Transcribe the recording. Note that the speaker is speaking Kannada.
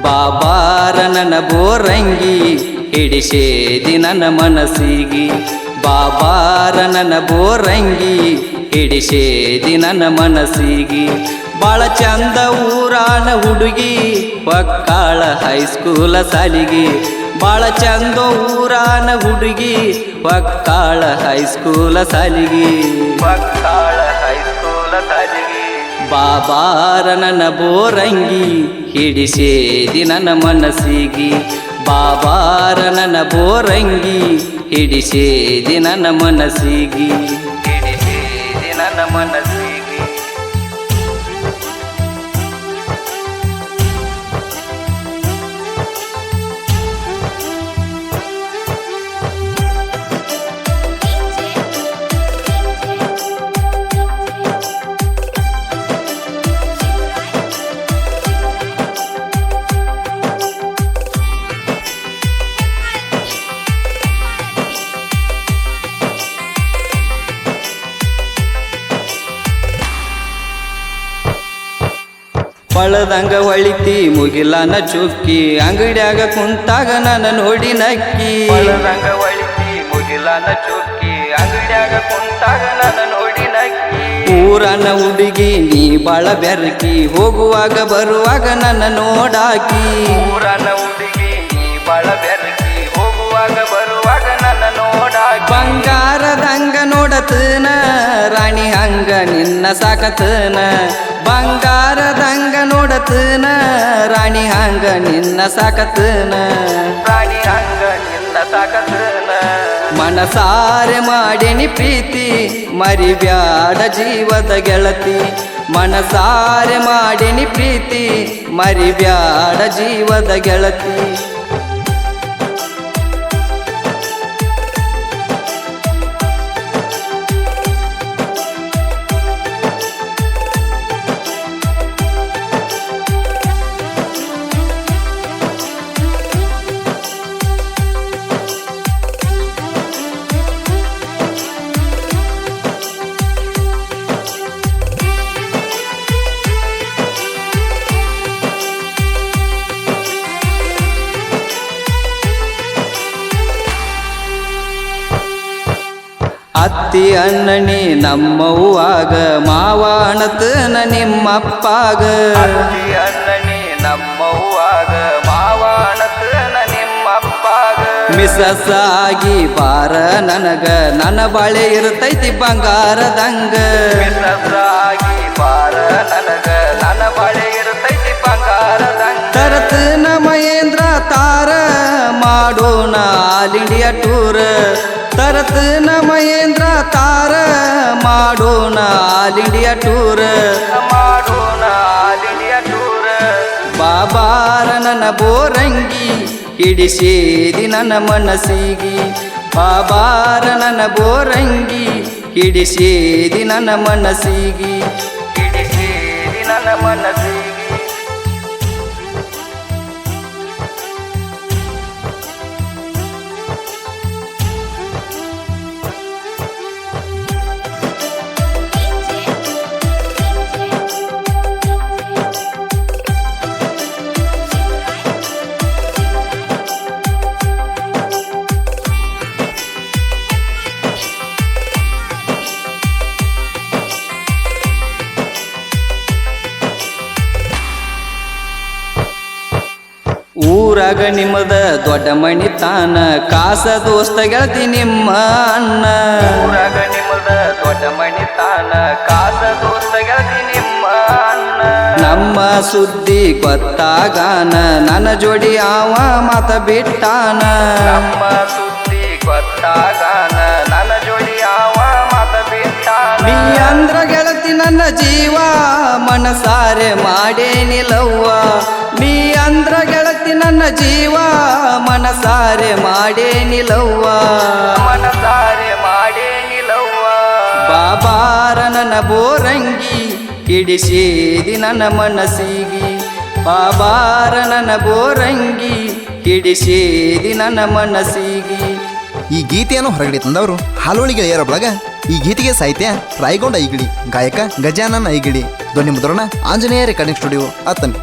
ಬಾಬಾರ ನನ್ನ ಬೋರಂಗಿ ಹಿಡಿಸೇದಿ ನನ್ನ ಮನಸ್ಸಿಗೆ ಬಾಬಾರ ನನ್ನ ಬೋರಂಗಿ ಹಿಡಿಸೇದಿ ನನ್ನ ಮನಸ್ಸಿಗೆ ಬಾಳ ಚಂದ ಊರಾನ ಹುಡುಗಿ ಒಕ್ಕಾಳ ಹೈಸ್ಕೂಲ ಸಾಲಿಗೆ ಬಾಳ ಚಂದ ಊರಾನ ಹುಡುಗಿ ಒಕ್ಕಾಳ ಹೈಸ್ಕೂಲ ಸಾಲಿಗೆ ಬಾಬಾರ ನನ್ನ ಬೋರಂಗಿ ಹಿಡಿಸೇದಿ ನನ್ನ ಮನಸ್ಸಿಗೆ ಬಾಬಾರ ನನ್ನ ಬೋರಂಗಿ ಹಿಡಿಸೇದಿ ನನ್ನ ಮನಸ್ಸಿಗೆ ಹಿಡಿಸೇದಿ ನನ್ನ ಮನಸ್ಸಿಗೆ ಬಳದಂಗ ಹೊಳಿತಿ ಮುಗಿಲನ ಚುಕ್ಕಿ ಅಂಗಡ್ಯಾಗ ಕುಂತಾಗ ನನ್ನ ನೋಡಿ ನಕ್ಕಿ ಬಳದಂಗ ಹೊಳಿತಿ ಮುಗಿಲನ ಚುಕ್ಕಿ ಅಂಗಡ್ಯಾಗ ಕುಂತಾಗ ನನ್ನ ನೋಡಿ ನಕ್ಕಿ ಊರನ ಹುಡುಗಿ ನೀ ಬಾಳ ಬೆರಕಿ ಹೋಗುವಾಗ ಬರುವಾಗ ನನ್ನ ನೋಡಾಕಿ ಊರನ ಹುಡುಗಿ ನೀ ಬಾಳ ಬೆರಕಿ ಹೋಗುವಾಗ ಬರುವಾಗ ನನ್ನ ನೋಡಾಕಿ ಬಂಗಾರದಂಗ ನೋಡತನ ರಾಣಿ ಹಂಗ ನಿನ್ನ ಸಾಕತನ ಬಂಗಾರದಂಗ ನೋಡತನ ರಾಣಿ ಹಂಗ ನಿನ್ನ ಸಾಕತನ ರಾಣಿ ಹಂಗ ನಿನ್ನ ಸಾಕತನ ಮನಸಾರೆ ಮಾಡೇನಿ ಪ್ರೀತಿ ಮರಿಬ್ಯಾಡ ಜೀವದ ಗೆಳತಿ ಮನಸಾರೆ ಮಾಡೇನಿ ಪ್ರೀತಿ ಮರಿಬ್ಯಾಡ ಜೀವದ ಗೆಳತಿ ಅತ್ತಿ ಅಣ್ಣನಿ ನಮ್ಮವ್ವಾಗ ಮಾವ ಅಣತನ ನಿಮ್ಮಪ್ಪಾಗ ಅತ್ತಿ ಅಣ್ಣನಿ ನಮ್ಮವ್ವಾಗ ಮಾವ ಅಣತನ ನಿಮ್ಮಪ್ಪಾಗ ಮಿಸಸ್ ಆಗಿ ಬಾರ ನನಗ ನನ್ನ ಬಾಳೆ ಇರ್ತೈತಿ ಬಂಗಾರದಂಗ ಮಿಸಸ್ ಆಗಿ ಬಾರ ನನಗ ನನ್ನ ಬಾಳೆ ಇರ್ತೈತಿ ಬಂಗಾರದಂಗ ತರತನ ಮಹೇಂದ್ರ ತಾರ ಮಾಡೋಣ ಆಲ್ ಇಂಡಿಯಾ ಟೂರ್ ತರತನ ಮಹೇಂದ್ರ ತಾರ ಮಾಡೋಣ ಆಲ್ ಇಂಡಿಯಾ ಟೂರ್ ಮಾಡೋಣ ಆಲ್ ಇಂಡಿಯಾ ಟೂರ್ ಬಾಬಾರ ನನ್ನ ಬೋರಂಗಿ ಹಿಡಿಸೇದಿ ನನ್ನ ಮನಸ್ಸಿಗೆ ಬಾಬಾರ ನನ್ನ ಬೋರಂಗಿ ಹಿಡಿಸೇದಿ ನನ್ನ ಮನಸ್ಸಿಗೆ ಹಿಡಿಸೇದಿ ನನ್ನ ಮನಸ್ಸಿಗೆ ಊರಾಗ ನಿಮ್ಮದ ದೊಡ್ಡ ಮಣಿತಾನ ಕಾಸ ದೋಸ್ತ ಗೆಳತಿ ನಿಮ್ಮ ಅಣ್ಣ ಊರಾಗ ನಿಮ್ಮದ ದೊಡ್ಡ ಮಣಿತಾನ ಕಾಸ ದೋಸ್ತ ಗೆಳತಿ ನಿಮ್ಮ ಅಣ್ಣ ನಮ್ಮ ಸುದ್ದಿ ಗೊತ್ತಾಗಾನ ನನ್ನ ಜೋಡಿ ಅವ ಮಾತ ಬಿಟ್ಟಾನ ನಮ್ಮ ಸುದ್ದಿ ಗೊತ್ತಾಗಾನ ನನ್ನ ಜೋಡಿ ಅವ ಮಾತ ಬಿಟ್ಟಾನ ನೀ ಅಂದ್ರ ಗೆಳತಿ ನನ್ನ ಜೀವ ಮನಸಾರೆ ಮಾಡೇನಿಲ್ಲವ್ವ ನೀ ಅಂದ್ರ ಗೆಳತಿ ನನ್ನ ಜೀವ ಮನಸಾರೆ ಮಾಡೇನಿಲ್ಲವ್ವ ಮನಸಾರೆ ಮಾಡೇನಿಲ್ಲವ್ವ ಬಾಬಾರ ನನ್ನ ಬೋರಂಗಿ ಹಿಡಿಸೇದಿ ನನ್ನ ಮನಸ್ಸಿಗೆ ಬಾಬಾರ ನನ್ನ ಬೋರಂಗಿ ಹಿಡಿಸೇದಿ ನನ್ನ ಮನಸ್ಸಿಗೆ ಈ ಗೀತೆಯನ್ನು ಹೊರಗಡೆ ತಂದವರು ಹಾಲೋಳಿ ಗೆಳೆಯರ ಬಳಗ. ಈ ಗೀತೆಗೆ ಸಾಹಿತ್ಯ ರಾಯಗೊಂಡ ಐಗಿಡಿ, ಗಾಯಕ ಗಜಾನನ್ ಐಗಿಡಿ, ಧ್ವನಿ ಮುದ್ರಣ ಆಂಜನೇಯ ರೆಕಾರ್ಡಿಂಗ್ ಸ್ಟುಡಿಯೋ ಅತ್ತನ್.